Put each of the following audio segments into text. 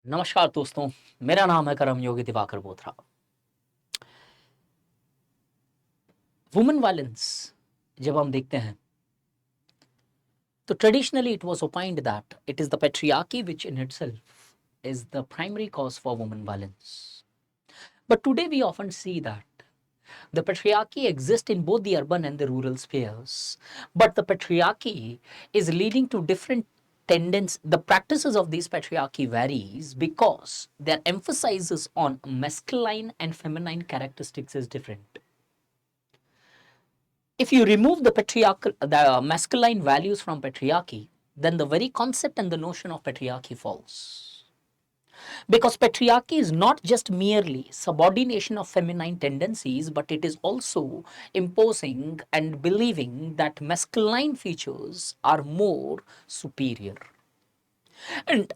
नमस्कार दोस्तों, मेरा नाम है करम योगी दिवाकर बोथरा। वुमेन वायलेंस जब हम देखते हैं तो traditionally it was ओपाइंड that it is the patriarchy which in itself is the primary cause for women violence. But today we often see that the patriarchy exists in both the urban and the rural spheres, but the patriarchy is leading to different tendencies. The practices of these patriarchy varies because their emphasis on masculine and feminine characteristics is different. If you remove the masculine values from patriarchy, then the very concept and the notion of patriarchy falls. Because patriarchy is not just merely subordination of feminine tendencies, but it is also imposing and believing that masculine features are more superior. And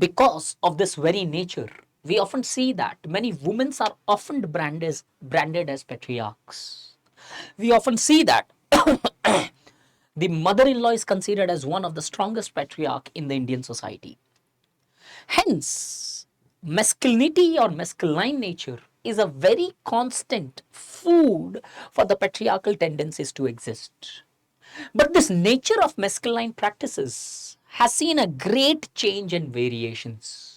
because of this very nature, we often see that many women are often branded as patriarchs. We often see that the mother-in-law is considered as one of the strongest patriarch in the Indian society. Hence, masculinity or masculine nature is a very constant food for the patriarchal tendencies to exist. But this nature of masculine practices has seen a great change and variations.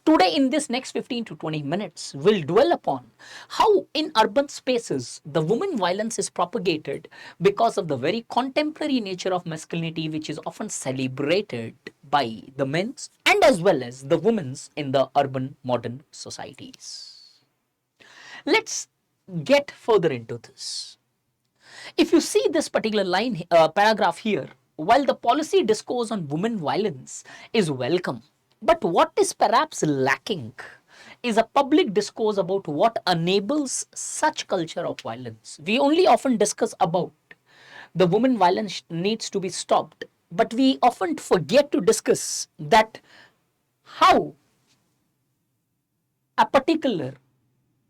Today, in this next 15 to 20 minutes, we'll dwell upon how in urban spaces the woman violence is propagated because of the very contemporary nature of masculinity, which is often celebrated by the men's and as well as the women's in the urban modern societies. Let's get further into this. If you see this particular paragraph here, while the policy discourse on women violence is welcome, but what is perhaps lacking is a public discourse about what enables such culture of violence. We only often discuss about the women violence needs to be stopped, but we often forget to discuss that how a particular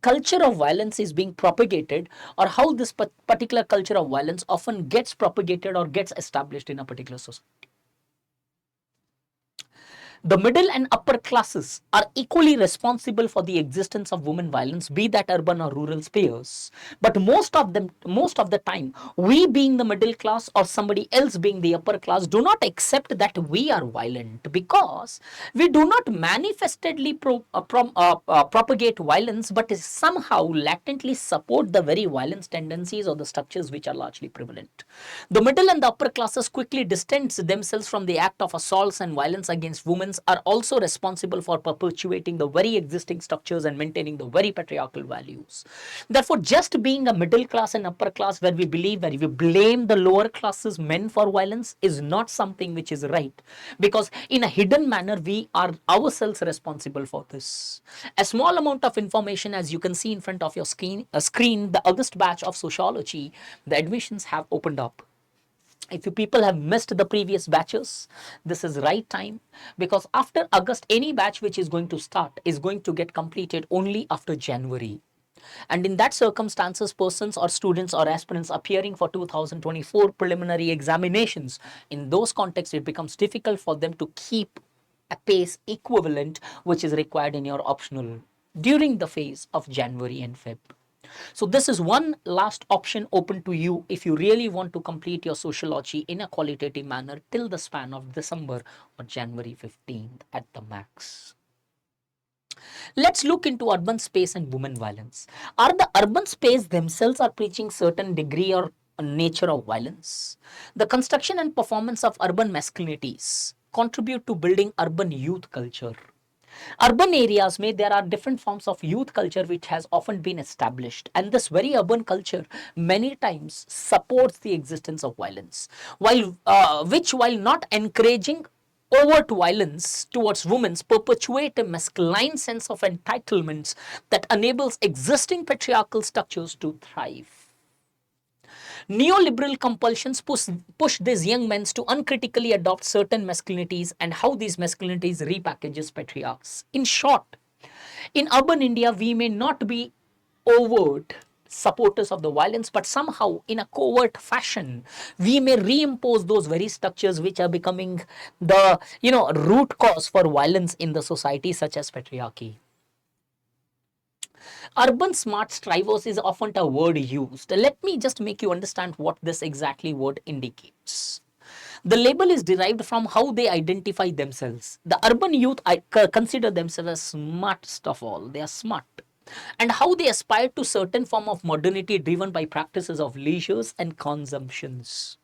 culture of violence is being propagated, or how this particular culture of violence often gets propagated or gets established in a particular society. The middle and upper classes are equally responsible for the existence of women violence, be that urban or rural spheres. But most of the time, we being the middle class or somebody else being the upper class do not accept that we are violent, because we do not manifestedly propagate violence, but somehow latently support the very violence tendencies or the structures which are largely prevalent. The middle and the upper classes quickly distance themselves from the act of assaults and violence against women, are also responsible for perpetuating the very existing structures and maintaining the very patriarchal values. Therefore, just being a middle class and upper class where we blame the lower classes men for violence is not something which is right, because in a hidden manner we are ourselves responsible for this. A small amount of information, as you can see in front of your screen, the August batch of sociology, the admissions have opened up. If you people have missed the previous batches, this is right time, because after August any batch which is going to start is going to get completed only after January. And in that circumstances, persons or students or aspirants appearing for 2024 preliminary examinations, in those contexts it becomes difficult for them to keep a pace equivalent which is required in your optional during the phase of January and Feb. So this is one last option open to you if you really want to complete your sociology in a qualitative manner till the span of December or January 15th at the max. Let's look into urban space and women violence. Are the urban space themselves are preaching certain degree or nature of violence? The construction and performance of urban masculinities contribute to building urban youth culture. Urban areas may there are different forms of youth culture which has often been established, and this very urban culture many times supports the existence of violence, while not encouraging overt violence towards women, perpetuate a masculine sense of entitlements that enables existing patriarchal structures to thrive. Neoliberal compulsions push these young men to uncritically adopt certain masculinities, and how these masculinities repackages patriarchs. In short, in urban India, we may not be overt supporters of the violence, but somehow in a covert fashion, we may reimpose those very structures which are becoming the, root cause for violence in the society, such as patriarchy. Urban smart strivers is often a word used. Let me just make you understand what this exactly word indicates. The label is derived from how they identify themselves. The urban youth consider themselves as smartest of all. They are smart. And how they aspire to certain form of modernity driven by practices of leisures and consumptions.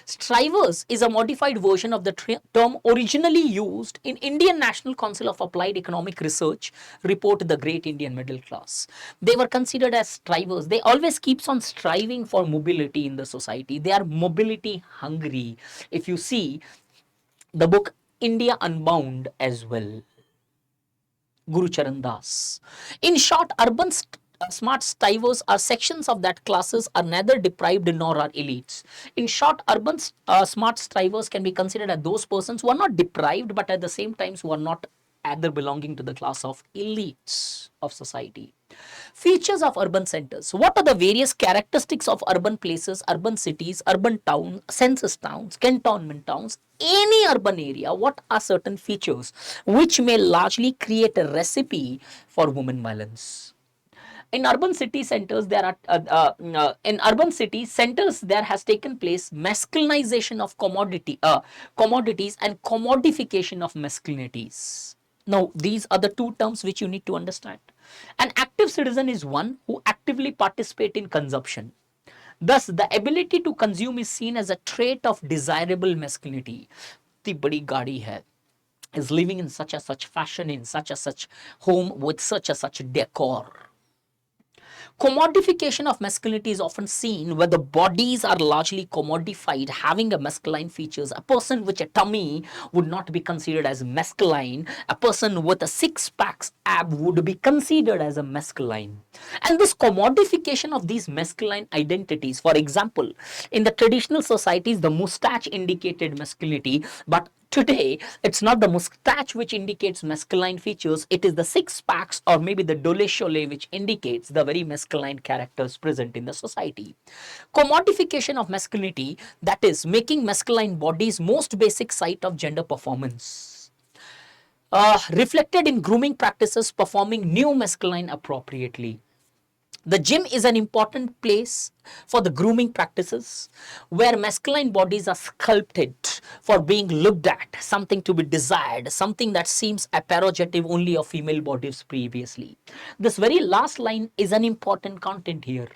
Strivers is a modified version of the term originally used in Indian National Council of Applied Economic Research report The Great Indian Middle Class. They were considered as strivers. They always keeps on striving for mobility in the society. They are mobility hungry. If you see the book India Unbound as well, Guru Charan Das. In short, urban smart strivers are sections of that classes are neither deprived nor are elites. In short, urban smart strivers can be considered as those persons who are not deprived, but at the same time who are not either belonging to the class of elites of society. Features of urban centers. What are the various characteristics of urban places, urban cities, urban towns, census towns, cantonment towns, any urban area? What are certain features which may largely create a recipe for women violence? In urban city centers, there are in urban city centers there has taken place masculinization of commodities and commodification of masculinities. Now, these are the two terms which you need to understand. An active citizen is one who actively participate in consumption. Thus, the ability to consume is seen as a trait of desirable masculinity. The badi gaadi hai, is living in such a such fashion, in such a such home with such a such decor. Commodification of masculinity is often seen where the bodies are largely commodified, having a masculine features. A person with a tummy would not be considered as masculine. A person with a six packs ab would be considered as a masculine. And this commodification of these masculine identities, for example, in the traditional societies, the mustache indicated masculinity, but today, it's not the mustache which indicates masculine features, it is the six packs or maybe the dole chole which indicates the very masculine characters present in the society. Commodification of masculinity, that is, making masculine bodies most basic site of gender performance. Reflected in grooming practices, performing new masculine appropriately. The gym is an important place for the grooming practices where masculine bodies are sculpted for being looked at, something to be desired, something that seems apparogative only of female bodies previously. This very last line is an important content here.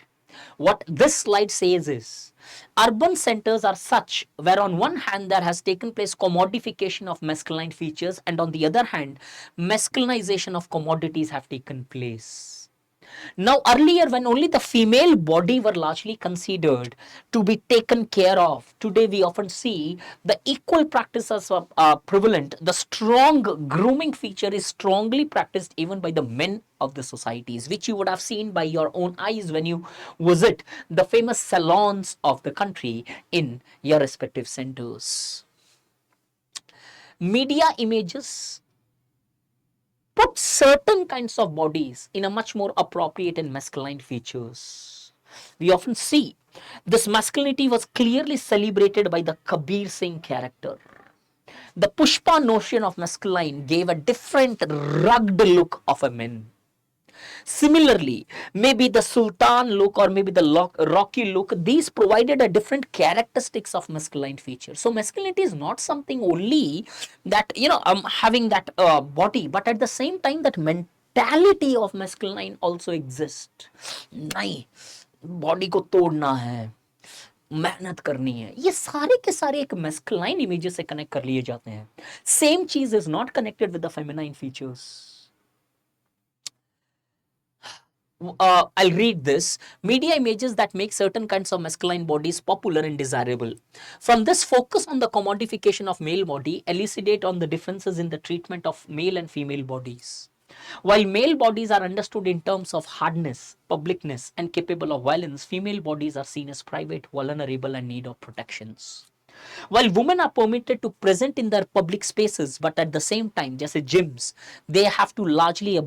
What this slide says is, urban centers are such where on one hand there has taken place commodification of masculine features and on the other hand masculinization of commodities have taken place. Now, earlier, when only the female body were largely considered to be taken care of, today we often see the equal practices are prevalent. The strong grooming feature is strongly practiced even by the men of the societies, which you would have seen by your own eyes when you visit the famous salons of the country in your respective centers. Media images put certain kinds of bodies in a much more appropriate and masculine features. We often see this masculinity was clearly celebrated by the Kabir Singh character. The Pushpa notion of masculine gave a different rugged look of a man. Similarly, maybe the Sultan look or maybe the Rocky look, these provided a different characteristics of masculine feature. So masculinity is not something only that, having that body, but at the same time that mentality of masculine also exists. नहीं, body को तोड़ना है, मेहनत करनी है, ये सारे के सारे एक masculine images से connect कर लिए जाते हैं. Same चीज is not connected with the feminine features. I'll read this. Media images that make certain kinds of masculine bodies popular and desirable. From this focus on the commodification of male body, elucidate on the differences in the treatment of male and female bodies. While male bodies are understood in terms of hardness, publicness, and capable of violence, female bodies are seen as private, vulnerable, and need of protections. While women are permitted to present in their public spaces, but at the same time, just as gyms, they have to largely